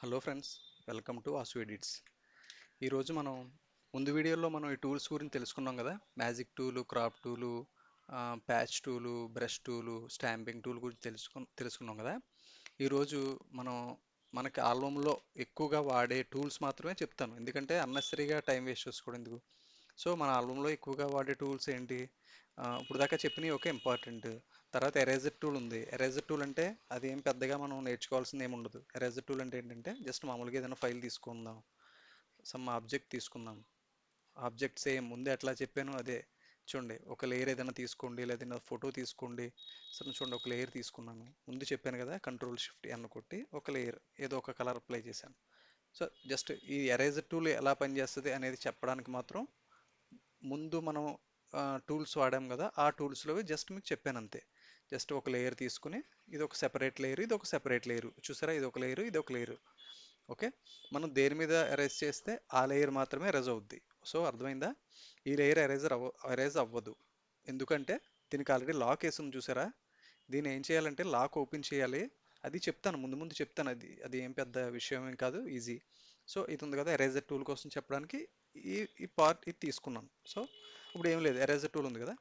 Hello friends, welcome to Asu edits. ఈరోజు ముందు వీడియోలో మనం ఈ టూల్స్ గురించి తెలుసుకున్నాం కదా. Magic tool, crop tool, patch tool, brush tool, stamping tool గురించి తెలుసుకున్నాం కదా. ఈరోజు మనం మనకి ఆల్బంలో ఎక్కువగా వాడే టూల్స్ మాత్రమే చెప్తాను, ఎందుకంటే అన్నెసరీగా టైం వేస్ట్ చేసుకోవడం ఎందుకు. సో మన ఆల్బంలో ఎక్కువగా వాడే టూల్స్ ఏంటి? ఇప్పుడు దాకా చెప్పినవి ఓకే ఇంపార్టెంట్. తర్వాత ఎరేజర్ టూల్ ఉంది. ఎరేజర్ టూల్ అంటే అది ఏం పెద్దగా మనం నేర్చుకోవాల్సింది ఏమి ఉండదు. ఎరేజర్ టూల్ అంటే ఏంటంటే జస్ట్ మామూలుగా ఏదైనా ఫైల్ తీసుకుందాం, సమ్ ఆబ్జెక్ట్ తీసుకుందాం. ఆబ్జెక్ట్ సేమ్ ముందే ఎట్లా చెప్పాను అదే. చూడండి, ఒక లేయర్ ఏదైనా తీసుకోండి, లేదా ఫోటో తీసుకోండి. సరే చూడండి, ఒక లేయర్ తీసుకున్నాను. ముందు చెప్పాను కదా, కంట్రోల్ షిఫ్ట్ ఎన్ కొట్టి ఒక లేయర్ ఏదో ఒక కలర్ అప్లై చేశాను. సో జస్ట్ ఈ ఎరేజర్ టూల్ ఎలా పనిచేస్తుంది అనేది చెప్పడానికి మాత్రం ముందు మనం టూల్స్ వాడాం కదా, ఆ టూల్స్లో జస్ట్ మీకు చెప్పాను అంతే. జస్ట్ ఒక లేయర్ తీసుకుని ఇది ఒక సెపరేట్ లేయర్, ఇది ఒక సెపరేట్ లేయర్, చూసారా? ఇది ఒక లేయర్, ఇది ఒక లేయర్. ఓకే, మనం దేని మీద ఎరేజ్ చేస్తే ఆ లేయర్ మాత్రమే ఎరేజ్ అవుద్ది. సో అర్థమైందా? ఈ లేయర్ ఎరేజ్ అవ్వదు. ఎందుకంటే దీనికి ఆల్రెడీ లాక్ వేసి ఉంది, చూసారా? దీన్ని ఏం చేయాలంటే లాక్ ఓపెన్ చేయాలి. అది చెప్తాను, ముందు ముందు చెప్తాను. అది అది ఏం పెద్ద విషయం ఏం కాదు, ఈజీ. సో ఇది ఉంది కదా, ఎరేజర్ టూల్ కోసం చెప్పడానికి ఈ ఈ పార్ట్ ఇది తీసుకున్నాను. సో ఇప్పుడు ఏం లేదు, ఎరేజర్ టూల్ ఉంది కదా.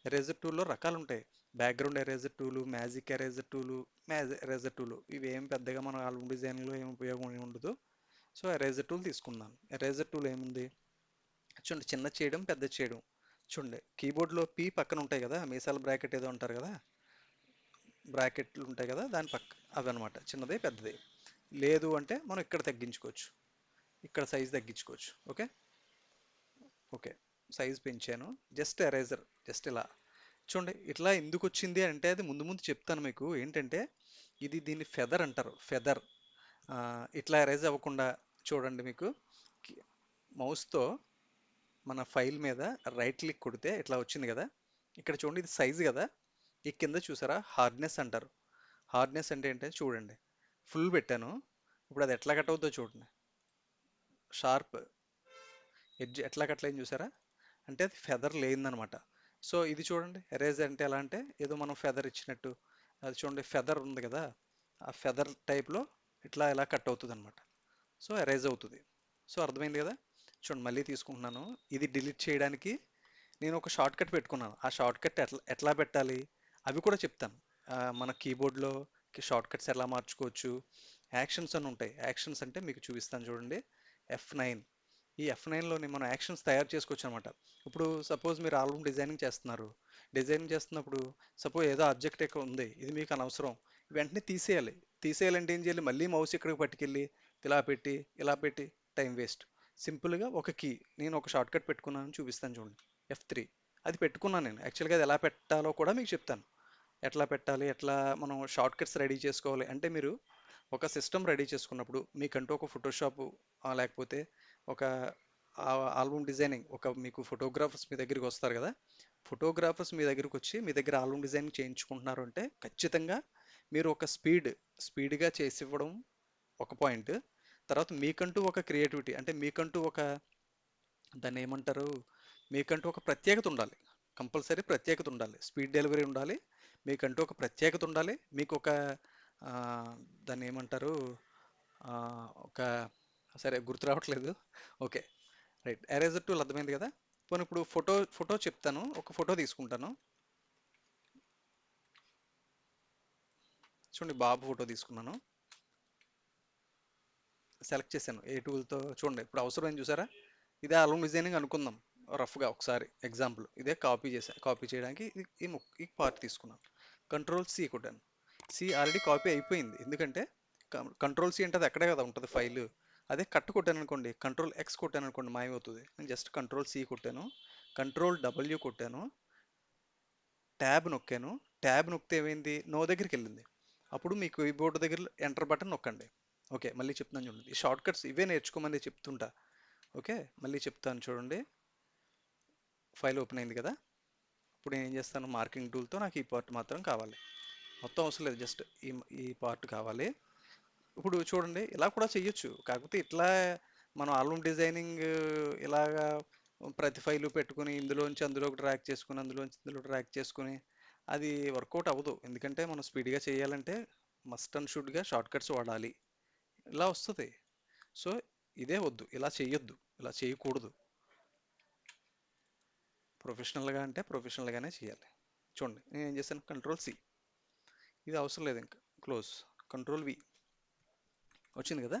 ఎరేజర్ టూల్లో రకాలు ఉంటాయి. Background eraser tool, magic eraser tool, eraser tool. ఇవి ఏం పెద్దగా మన ఆల్బమ్ డిజైన్లో ఏం ఉపయోగం ఏమి ఉండదు. సో ఎరేజర్ టూల్ తీసుకున్నాను. ఎరేజర్ టూల్ ఏముంది చూడండి, చిన్న చేయడం, పెద్ద చేయడం. చూడండి, కీబోర్డ్లో పీ పక్కన ఉంటాయి కదా, మీసాల బ్రాకెట్ ఏదో అంటారు కదా, బ్రాకెట్లు ఉంటాయి కదా దాని పక్క, అవి అనమాట చిన్నది పెద్దది. లేదు అంటే మనం ఇక్కడ తగ్గించుకోవచ్చు, ఇక్కడ సైజ్ తగ్గించుకోవచ్చు. ఓకే, ఓకే, సైజ్ పెంచాను. జస్ట్ ఎరేజర్, జస్ట్ ఇలా చూడండి. ఇట్లా ఎందుకు వచ్చింది అంటే అది ముందు ముందు చెప్తాను మీకు. ఏంటంటే ఇది దీన్ని ఫెదర్ అంటారు, ఫెదర్. ఇట్లా ఎరేజ్ అవ్వకుండా చూడండి, మీకు మౌస్తో మన ఫైల్ మీద రైట్ క్లిక్ కొడితే ఇట్లా వచ్చింది కదా. ఇక్కడ చూడండి, ఇది సైజు కదా. ఈ కింద చూసారా, హార్డ్నెస్ అంటారు. హార్డ్నెస్ అంటే ఏంటంటే చూడండి, ఫుల్ పెట్టాను. ఇప్పుడు అది ఎట్లా కట్ అవుతుందో చూడండి. షార్ప్ ఎడ్జ్ ఎట్లా కట్ అయింది చూసారా, అంటే అది ఫెదర్ లేదనమాట. సో ఇది చూడండి, ఎరేజ్ అంటే ఎలా అంటే ఏదో మనం ఫెదర్ ఇచ్చినట్టు. అది చూడండి, ఫెదర్ ఉంది కదా, ఆ ఫెదర్ టైప్లో ఇట్లా ఇలా కట్ అవుతుంది అనమాట. సో ఎరేజ్ అవుతుంది. సో అర్థమైంది కదా. చూడండి, మళ్ళీ తీసుకుంటున్నాను. ఇది డిలీట్ చేయడానికి నేను ఒక షార్ట్ కట్ పెట్టుకున్నాను. ఆ షార్ట్ కట్ ఎట్లా ఎట్లా పెట్టాలి అవి కూడా చెప్తాను. మన కీబోర్డ్లో షార్ట్ కట్స్ ఎలా మార్చుకోవచ్చు. యాక్షన్స్ అని ఉంటాయి. యాక్షన్స్ అంటే మీకు చూపిస్తాను చూడండి. F9. ఈ F9లోని మనం యాక్షన్స్ తయారు చేసుకోవచ్చు అనమాట. ఇప్పుడు సపోజ్ మీరు ఆల్బమ్ డిజైనింగ్ చేస్తున్నారు. డిజైనింగ్ చేస్తున్నప్పుడు సపోజ్ ఏదో ఆబ్జెక్ట్ ఇక్కడ ఉంది, ఇది మీకు అనవసరం, వెంటనే తీసేయాలి. తీసేయాలంటే ఏం చేయాలి, మళ్ళీ మౌస్ ఇక్కడికి పట్టుకెళ్ళి ఇలా పెట్టి టైం వేస్ట్. సింపుల్గా ఒక కీ, నేను ఒక షార్ట్ కట్ పెట్టుకున్నాను, చూపిస్తాను చూడండి. F3. అది పెట్టుకున్నాను నేను. యాక్చువల్గా అది ఎలా పెట్టాలో కూడా మీకు చెప్తాను. ఎట్లా పెట్టాలి, ఎట్లా మనం షార్ట్ కట్స్ రెడీ చేసుకోవాలి అంటే, మీరు ఒక సిస్టమ్ రెడీ చేసుకున్నప్పుడు మీకంటూ ఒక ఫోటోషాప్, లేకపోతే ఒక ఆల్బమ్ డిజైనింగ్, ఒక మీకు ఫోటోగ్రాఫర్స్ మీ దగ్గరికి వస్తారు కదా. ఫోటోగ్రాఫర్స్ మీ దగ్గరికి వచ్చి మీ దగ్గర ఆల్బమ్ డిజైనింగ్ చేయించుకుంటున్నారు అంటే ఖచ్చితంగా మీరు ఒక స్పీడ్గా చేసి ఇవ్వడం ఒక పాయింట్. తర్వాత మీకంటూ ఒక క్రియేటివిటీ, అంటే మీకంటూ ఒక, దాన్ని ఏమంటారు, మీకంటూ ఒక ప్రత్యేకత ఉండాలి. కంపల్సరీ ప్రత్యేకత ఉండాలి. స్పీడ్ డెలివరీ ఉండాలి. మీకంటూ ఒక ప్రత్యేకత ఉండాలి. మీకు ఒక ఆ, దాన్ని ఏమంటారు, ఆ, ఒక, సరే గుర్తు రావట్లేదు. Okay, right. ఎరేజర్ టూల్ అర్థమైంది కదా. పోనీ ఇప్పుడు ఫోటో చెప్తాను. ఒక ఫోటో తీసుకుంటాను. చూడండి, బాబు ఫోటో తీసుకున్నాను. సెలెక్ట్ చేశాను ఏ టూల్తో. చూడండి, ఇప్పుడు అవసరమైంది చూసారా. ఇదే ఆల్బమ్ డిజైనింగ్ అనుకుందాం రఫ్గా ఒకసారి ఎగ్జాంపుల్. ఇదే కాపీ చేశాను. కాపీ చేయడానికి ఈ పార్ట్ తీసుకున్నాను. కంట్రోల్ C కొట్టాను. సి ఆల్రెడీ కాపీ అయిపోయింది, ఎందుకంటే కంట్రోల్ C అంటే అది ఎక్కడే కదా ఉంటుంది ఫైల్. అదే కట్ కొట్టాను అనుకోండి, కంట్రోల్ X కొట్టాను అనుకోండి, మాయమవుతుంది. నేను జస్ట్ కంట్రోల్ C కొట్టాను, కంట్రోల్ W కొట్టాను, ట్యాబ్ నొక్కాను. ట్యాబ్ నొక్కితే ఏమైంది, నో దగ్గరికి వెళ్ళింది. అప్పుడు మీకు ఈ బోర్డు దగ్గర ఎంటర్ బటన్ నొక్కండి. ఓకే, మళ్ళీ చెప్తున్నాను చూడండి. ఈ షార్ట్ కట్స్ ఇవే నేర్చుకోమని చెప్తుంటా. ఓకే, మళ్ళీ చెప్తాను చూడండి. ఫైల్ ఓపెన్ అయింది కదా. ఇప్పుడు నేను ఏం చేస్తాను, మార్కింగ్ టూల్తో నాకు ఈ పార్ట్ మాత్రం కావాలి. మొత్తం అవసరం లేదు, జస్ట్ ఈ ఈ పార్ట్ కావాలి. ఇప్పుడు చూడండి, ఇలా కూడా చెయ్యొచ్చు. కాకపోతే ఇట్లా మనం ఆల్బమ్ డిజైనింగ్ ఇలాగా ప్రతి ఫైలు పెట్టుకుని ఇందులోంచి అందులోకి ట్రాక్ చేసుకుని, అందులోంచి ఇందులో ట్రాక్ చేసుకుని అది వర్కౌట్ అవ్వదు. ఎందుకంటే మనం స్పీడ్గా చేయాలంటే మస్ట్ అండ్ షుడ్గా షార్ట్ కట్స్ వాడాలి. ఇలా వస్తుంది. సో ఇదే వద్దు, ఇలా చేయొద్దు, ఇలా చేయకూడదు. ప్రొఫెషనల్గా అంటే ప్రొఫెషనల్గానే చేయాలి. చూడండి నేను ఏం చేశాను, కంట్రోల్ C, ఇది అవసరం లేదు ఇంకా, క్లోజ్, కంట్రోల్ V, వచ్చింది కదా.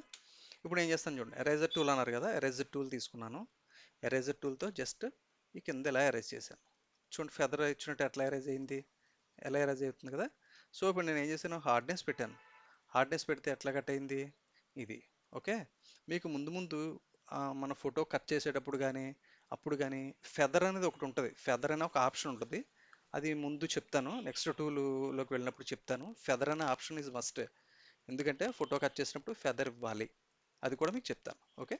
ఇప్పుడు ఏం చేస్తాను చూడండి, ఎరేజర్ టూల్ అన్నారు కదా, ఎరేజర్ టూల్ తీసుకున్నాను. ఎరేజర్ టూల్తో జస్ట్ ఈ కింద ఇలా ఎరేజ్ చేశాను. చూడండి ఫెదర్ ఇచ్చినట్టు ఎట్లా ఎరేజ్ అయింది, ఎలా ఎరేజ్ అవుతుంది కదా. సో ఇప్పుడు నేను ఏం చేశాను, హార్డ్నెస్ పెట్టాను. హార్డ్నెస్ పెడితే ఎట్లా కట్ అయింది ఇది. ఓకే, మీకు ముందు ముందు మన ఫోటో కట్ చేసేటప్పుడు కానీ అప్పుడు కానీ ఫెదర్ అనేది ఒకటి ఉంటుంది, ఫెదర్ అనే ఒక ఆప్షన్ ఉంటుంది. అది ముందు చెప్తాను, నెక్స్ట్ టూల్లోకి వెళ్ళినప్పుడు చెప్తాను. ఫెదర్ అనే ఆప్షన్ ఈజ్ మస్ట్, ఎందుకంటే ఫోటో కట్ చేసినప్పుడు ఫెదర్ ఇవ్వాలి, అది కూడా మీకు చెప్తాను. ఓకే,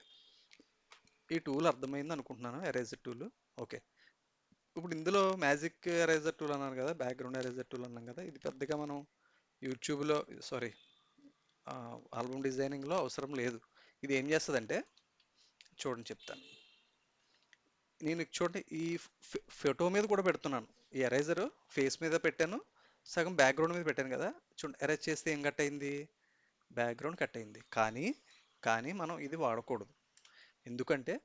ఈ టూల్ అర్థమైంది అనుకుంటున్నాను, ఎరేజర్ టూల్. ఓకే, ఇప్పుడు ఇందులో మ్యాజిక్ ఎరేజర్ టూల్ అన్నాను కదా, బ్యాక్గ్రౌండ్ ఎరేజర్ టూల్ అన్నాం కదా, ఇది పెద్దగా మనం యూట్యూబ్లో, సారీ, ఆల్బమ్ డిజైనింగ్లో అవసరం లేదు. ఇది ఏం చేస్తుందంటే, చూడండి చెప్తాను. నేను చూడండి ఈ ఫోటో మీద కూడా పెడుతున్నాను. ఈ ఎరేజర్ ఫేస్ మీద పెట్టాను, సగం బ్యాక్గ్రౌండ్ మీద పెట్టాను కదా. చూడండి ఎరేజ్ చేస్తే ఏం కట్ అయింది, బ్యాక్గ్రౌండ్ కట్ అయింది. కానీ కానీ మనం ఇది వాడకూడదు, ఎందుకంటే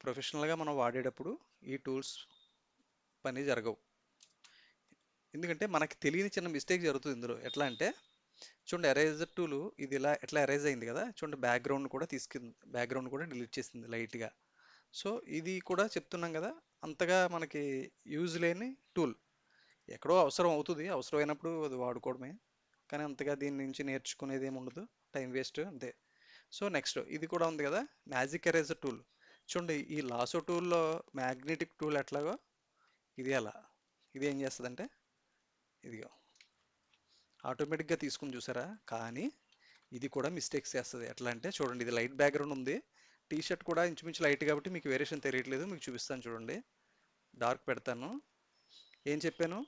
ప్రొఫెషనల్గా మనం వాడేటప్పుడు ఈ టూల్స్ పని జరగవు. ఎందుకంటే మనకి తెలియని చిన్న మిస్టేక్ జరుగుతుంది ఇందులో. ఎట్లా అంటే చూడండి ఎరేజర్ టూల్ ఇది ఇలా ఎట్లా ఎరేజ్ అయింది కదా, చూడండి బ్యాక్గ్రౌండ్ కూడా తీసుకుంది, బ్యాక్గ్రౌండ్ కూడా డిలీట్ చేసింది లైట్గా. సో ఇది కూడా చెప్తున్నాం కదా, అంతగా మనకి యూజ్ లేని టూల్. ఎక్కడో అవసరం అవుతుంది, అవసరమైనప్పుడు అది వాడుకోవడమే, కానీ అంతగా దీని నుంచి నేర్చుకునేది ఏమి ఉండదు, టైం వేస్ట్ అంతే. సో నెక్స్ట్ ఇది కూడా ఉంది కదా, మ్యాజిక్ ఎరేజర్ టూల్. చూడండి ఈ లాసో టూల్లో మ్యాగ్నెటిక్ టూల్ ఎట్లాగో ఇది అలా, ఇది ఏం చేస్తుందంటే ఇదిగో ఆటోమేటిక్గా తీసుకుని చూసారా. కానీ ఇది కూడా మిస్టేక్స్ చేస్తుంది. ఎట్లా అంటే చూడండి, ఇది లైట్ బ్యాక్గ్రౌండ్ ఉంది, టీ షర్ట్ కూడా ఇంచుమించు లైట్ కాబట్టి మీకు వేరియేషన్ తెలియట్లేదు, మీకు చూపిస్తాను చూడండి. డార్క్ పెడతాను, ఏం చెప్పాను,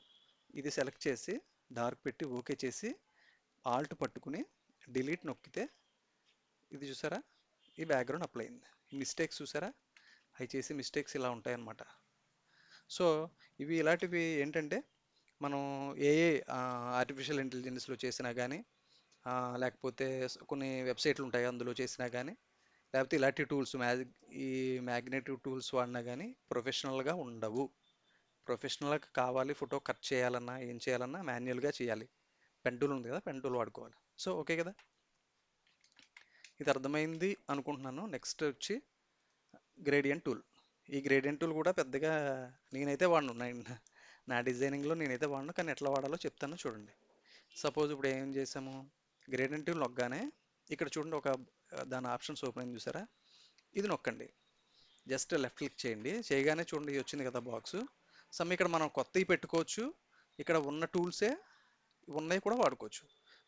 ఇది సెలెక్ట్ చేసి డార్క్ పెట్టి ఓకే చేసి ఆల్ట్ పట్టుకుని డిలీట్ నొక్కితే ఇది చూసారా, ఈ బ్యాక్గ్రౌండ్ అప్లై అయింది. ఈ మిస్టేక్స్ చూసారా, అవి చేసే మిస్టేక్స్ ఇలా ఉంటాయన్నమాట. సో ఇవి ఇలాంటివి ఏంటంటే మనం ఏఏ ఆర్టిఫిషియల్ ఇంటెలిజెన్స్లో చేసినా కానీ, లేకపోతే కొన్ని వెబ్సైట్లు ఉంటాయి అందులో చేసినా కానీ, లేకపోతే ఇలాంటి టూల్స్ ఈ మ్యాగ్నెటివ్ టూల్స్ వాడినా కానీ ప్రొఫెషనల్గా ఉండవు. ప్రొఫెషనల్గా కావాలి, ఫోటో కట్ చేయాలన్నా ఏం చేయాలన్నా మాన్యువల్గా చేయాలి. పెన్ టూల్ ఉంది కదా, పెన్ టూల్ వాడుకోవాలి. సో ఓకే కదా, ఇది అర్థమైంది అనుకుంటున్నాను. నెక్స్ట్ వచ్చి గ్రేడియంట్ టూల్. ఈ గ్రేడియంట్ టూల్ కూడా పెద్దగా నేనైతే వాడను, నా డిజైనింగ్లో నేనైతే వాడను, కానీ ఎట్లా వాడాలో చెప్తాను చూడండి. సపోజ్ ఇప్పుడు ఏం చేసాము, గ్రేడియంట్ టూల్ నొక్కగానే ఇక్కడ చూడండి ఒక దాని ఆప్షన్స్ ఓపెన్ అయింది చూసారా, ఇది నొక్కండి. జస్ట్ లెఫ్ట్ క్లిక్ చేయండి, చేయగానే చూడండి ఇది వచ్చింది కదా బాక్స్. సమ్ ఇక్కడ మనం కొత్తవి పెట్టుకోవచ్చు, ఇక్కడ ఉన్న టూల్సే ఉన్నవి కూడా వాడుకోవచ్చు.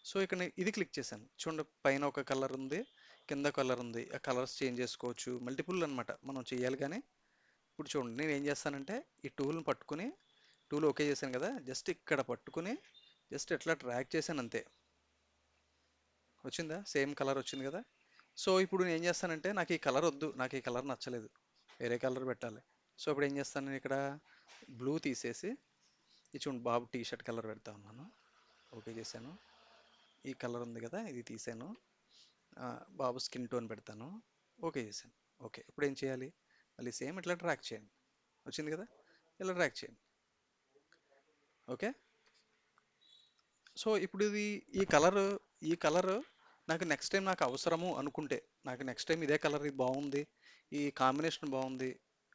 సో ఇక్కడ ఇది క్లిక్ చేశాను, చూడండి పైన ఒక కలర్ ఉంది, కింద కలర్ ఉంది, ఆ కలర్స్ చేంజ్ చేసుకోవచ్చు, మల్టిపుల్ అనమాట మనం చేయాలి. కానీ ఇప్పుడు చూడండి నేను ఏం చేస్తానంటే ఈ టూల్ని పట్టుకుని, టూల్ ఓకే చేశాను కదా, జస్ట్ ఇక్కడ పట్టుకుని జస్ట్ ఎట్లా ట్రాక్ చేశాను అంతే, వచ్చిందా, సేమ్ కలర్ వచ్చింది కదా. సో ఇప్పుడు నేను ఏం చేస్తానంటే నాకు ఈ కలర్ వద్దు, నాకు ఈ కలర్ నచ్చలేదు, వేరే కలర్ పెట్టాలి. సో ఇప్పుడు ఏం చేస్తాను, నేను ఇక్కడ బ్లూ తీసేసి ఇది చూడండి బాబు టీ షర్ట్ కలర్ పెడతా ఉన్నాను, ఓకే చేశాను. ఈ కలర్ ఉంది కదా ఇది తీసాను, బాబు స్కిన్ టోన్ పెడతాను, ఓకే చేశాను. ఓకే ఇప్పుడు ఏం చేయాలి, మళ్ళీ సేమ్ ఇట్లా ట్రాక్ చేయండి, వచ్చింది కదా, ఇలా ట్రాక్ చేయండి. ఓకే, సో ఇప్పుడు ఇది ఈ కలర్ నాకు నెక్స్ట్ టైం నాకు అవసరము అనుకుంటే, నాకు నెక్స్ట్ టైం ఇదే కలర్ ఇది బాగుంది, ఈ కాంబినేషన్ బాగుంది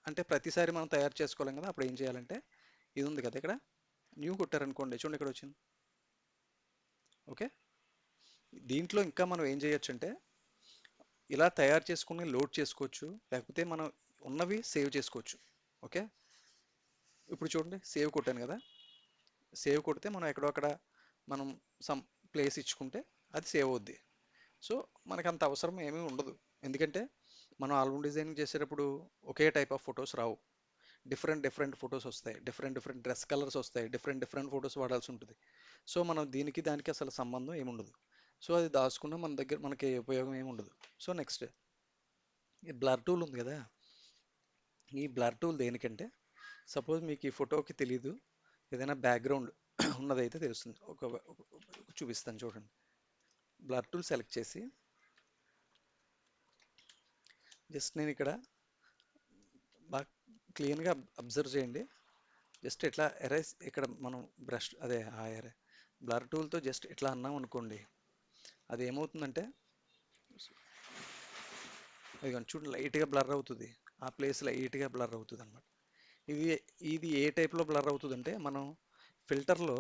అంటే ప్రతిసారి మనం తయారు చేసుకోలేం కదా, అప్పుడు ఏం చేయాలంటే ఇది ఉంది కదా ఇక్కడ న్యూ కొట్టారనుకోండి, చూడండి ఇక్కడ వచ్చింది. ఓకే, దీంట్లో ఇంకా మనం ఏం చేయొచ్చు అంటే ఇలా తయారు చేసుకుని లోడ్ చేసుకోవచ్చు, లేకపోతే మనం ఉన్నవి సేవ్ చేసుకోవచ్చు. ఓకే, ఇప్పుడు చూడండి సేవ్ కొట్టాను కదా, సేవ్ కొడితే మనం ఎక్కడో అక్కడ మనం సమ్ ప్లేస్ ఇచ్చుకుంటే అది సేవ్ అవుద్ది. సో మనకు అంత అవసరం ఏమీ ఉండదు, ఎందుకంటే మనం ఆల్బమ్ డిజైనింగ్ చేసేటప్పుడు ఒకే టైప్ ఆఫ్ ఫొటోస్ రావు, డిఫరెంట్ డిఫరెంట్ ఫొటోస్ వస్తాయి, డిఫరెంట్ డిఫరెంట్ డ్రెస్ కలర్స్ వస్తాయి, డిఫరెంట్ డిఫరెంట్ ఫొటోస్ వాడాల్సి ఉంటుంది. సో మనం దీనికి దానికి అసలు సంబంధం ఏమి ఉండదు. సో అది దాచుకున్న మన దగ్గర మనకి ఉపయోగం ఏమి ఉండదు. సో నెక్స్ట్ ఈ బ్లర్ టూల్ ఉంది కదా, ఈ బ్లర్ టూల్ దేనికంటే సపోజ్ మీకు ఈ ఫోటోకి తెలీదు, ఏదైనా బ్యాక్గ్రౌండ్ ఉన్నదైతే తెలుస్తుంది, చూపిస్తాను చూడండి. బ్లర్ టూల్ సెలెక్ట్ చేసి జస్ట్ నేను ఇక్కడ బాగా క్లీన్గా అబ్జర్వ్ చేయండి. జస్ట్ ఇట్లా ఎరేస్ ఇక్కడ మనం బ్రష్ అదే ఆ ఎరే బ్లర్ టూల్తో జస్ట్ ఇట్లా అన్నాం అనుకోండి, అది ఏమవుతుందంటే అది చూడండి లైట్గా బ్లర్ అవుతుంది. ఆ ప్లేస్ లైట్గా బ్లర్ అవుతుంది అనమాట. ఇది ఇది ఏ టైప్లో బ్లర్ అవుతుందంటే, మనం ఫిల్టర్లో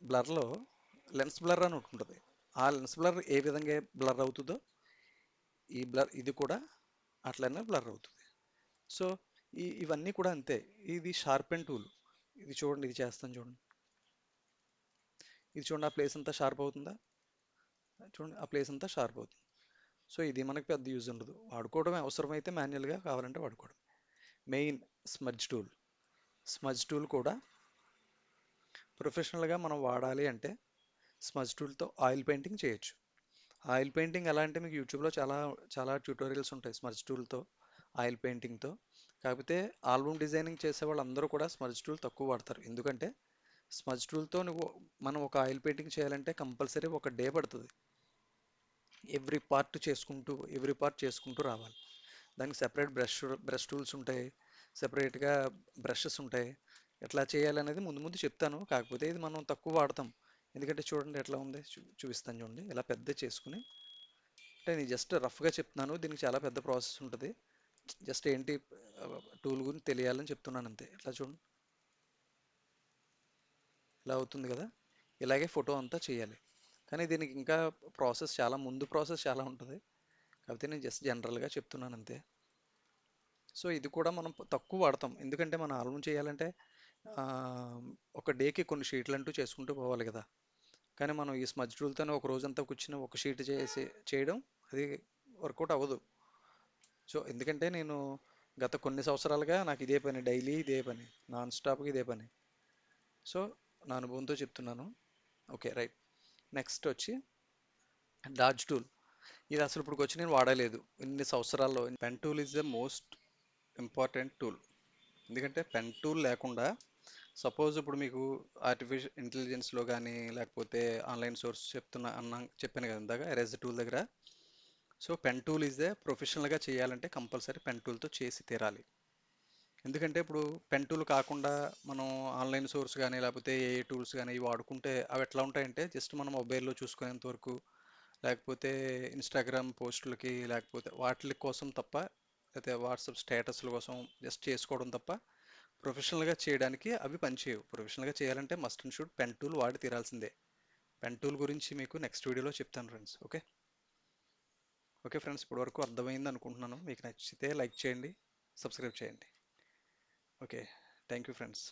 బ్లర్లో లెన్స్ బ్లర్ అని ఒకటి ఉంటుంది. ఆ లెన్స్ బ్లర్ ఏ విధంగా బ్లర్ అవుతుందో ఈ బ్లర్ ఇది కూడా అట్లనే బ్లర్ అవుతుంది. సో ఇవన్నీ కూడా అంతే. ఇది షార్పెన్ టూల్. ఇది చూడండి, ఇది చేస్తాను చూడండి. ఇది చూడండి, ఆ ప్లేస్ అంతా షార్ప్ అవుతుందా? చూడండి, ఆ ప్లేస్ అంతా షార్ప్ అవుతుంది. సో ఇది మనకి పెద్ద యూజ్ ఉండదు. వాడుకోవడమే అవసరమైతే మాన్యువల్గా కావాలంటే వాడుకోవడం. Main smudge tool. Smudge tool కూడా ప్రొఫెషనల్గా మనం వాడాలి అంటే స్మడ్జ్ టూల్తో ఆయిల్ పెయింటింగ్ చేయొచ్చు. ఆయిల్ పెయింటింగ్ ఎలా అంటే మీకు యూట్యూబ్లో చాలా చాలా ట్యూటోరియల్స్ ఉంటాయి స్మడ్జ్ టూల్తో ఆయిల్ పెయింటింగ్తో. కాకపోతే ఆల్బమ్ డిజైనింగ్ చేసే వాళ్ళందరూ కూడా స్మడ్జ్ టూల్ తక్కువ వాడతారు. ఎందుకంటే స్మడ్జ్ టూల్తో నువ్వు మనం ఒక ఆయిల్ పెయింటింగ్ చేయాలంటే కంపల్సరీ ఒక డే పడుతుంది. ఎవ్రీ పార్ట్ చేసుకుంటూ రావాలి. దానికి సెపరేట్ బ్రష్ టూల్స్ ఉంటాయి, సెపరేట్గా బ్రషెస్ ఉంటాయి. ఎట్లా చేయాలనేది ముందు ముందు చెప్తాను. కాకపోతే ఇది మనం తక్కువ వాడతాం. ఎందుకంటే చూడండి ఎట్లా ఉంది, చూపిస్తాను చూడండి. ఇలా పెద్ద చేసుకుని అంటే నేను జస్ట్ రఫ్గా చెప్తున్నాను. దీనికి చాలా పెద్ద ప్రాసెస్ ఉంటుంది. జస్ట్ ఏంటి టూల్ గురించి తెలియాలని చెప్తున్నాను అంతే. ఇట్లా చూడండి, ఇలా అవుతుంది కదా. ఇలాగే ఫోటో అంతా చేయాలి. కానీ దీనికి ఇంకా ప్రాసెస్ చాలా ఉంటుంది. కాకపోతే నేను జస్ట్ జనరల్గా చెప్తున్నాను అంతే. సో ఇది కూడా మనం తక్కువ వాడతాం. ఎందుకంటే మన ఆల్బమ్ చేయాలంటే ఆ, ఒక డేకి కొన్ని షీట్లు అంటూ చేసుకుంటూ పోవాలి కదా. కానీ మనం ఈ స్మజ్ టూల్తోనే ఒక రోజంతా కూర్చుని ఒక షీట్ చేయడం అది వర్కౌట్ అవ్వదు. సో ఎందుకంటే నేను గత కొన్ని సంవత్సరాలుగా నాకు ఇదే పని, డైలీ ఇదే పని, నాన్ స్టాప్గా ఇదే పని. సో నా అనుభవంతో చెప్తున్నాను. Okay, right. నెక్స్ట్ వచ్చి డాడ్జ్ టూల్. ఇది అసలు ఇప్పుడు వచ్చి నేను వాడలేదు ఇన్ని సంవత్సరాల్లో. Pen tool is the most important tool. ఎందుకంటే పెన్ టూల్ లేకుండా సపోజ్ ఇప్పుడు మీకు ఆర్టిఫిషియల్ ఇంటెలిజెన్స్లో కానీ లేకపోతే ఆన్లైన్ సోర్స్ చెప్పాను కదా ఇందాక ఎరేజ్ టూల్ దగ్గర. So pen tool is the ప్రొఫెషనల్గా చేయాలంటే కంపల్సరీ పెన్ టూల్తో చేసి తీరాలి. ఎందుకంటే ఇప్పుడు పెన్ టూల్ కాకుండా మనం ఆన్లైన్ సోర్స్ కానీ లేకపోతే ఏ టూల్స్ కానీ ఇవి వాడుకుంటే అవి ఎట్లా ఉంటాయంటే జస్ట్ మనం మొబైల్లో చూసుకునేంత వరకు, లేకపోతే ఇన్స్టాగ్రామ్ పోస్టులకి లేకపోతే వాటి కోసం తప్ప, లేకపోతే వాట్సాప్ స్టేటస్ల కోసం జస్ట్ చేసుకోవడం తప్ప ప్రొఫెషనల్గా చేయడానికి అవి పనిచేయవు. ప్రొఫెషనల్గా చేయాలంటే must and should pen tool వాడి తీరాల్సిందే. పెన్ టూల్ గురించి మీకు నెక్స్ట్ వీడియోలో చెప్తాను ఫ్రెండ్స్. ఓకే. ఓకే ఫ్రెండ్స్, ఇప్పటివరకు అర్థమైంది అనుకుంటున్నాను. మీకు నచ్చితే లైక్ చేయండి, సబ్స్క్రైబ్ చేయండి. Okay, thank you friends.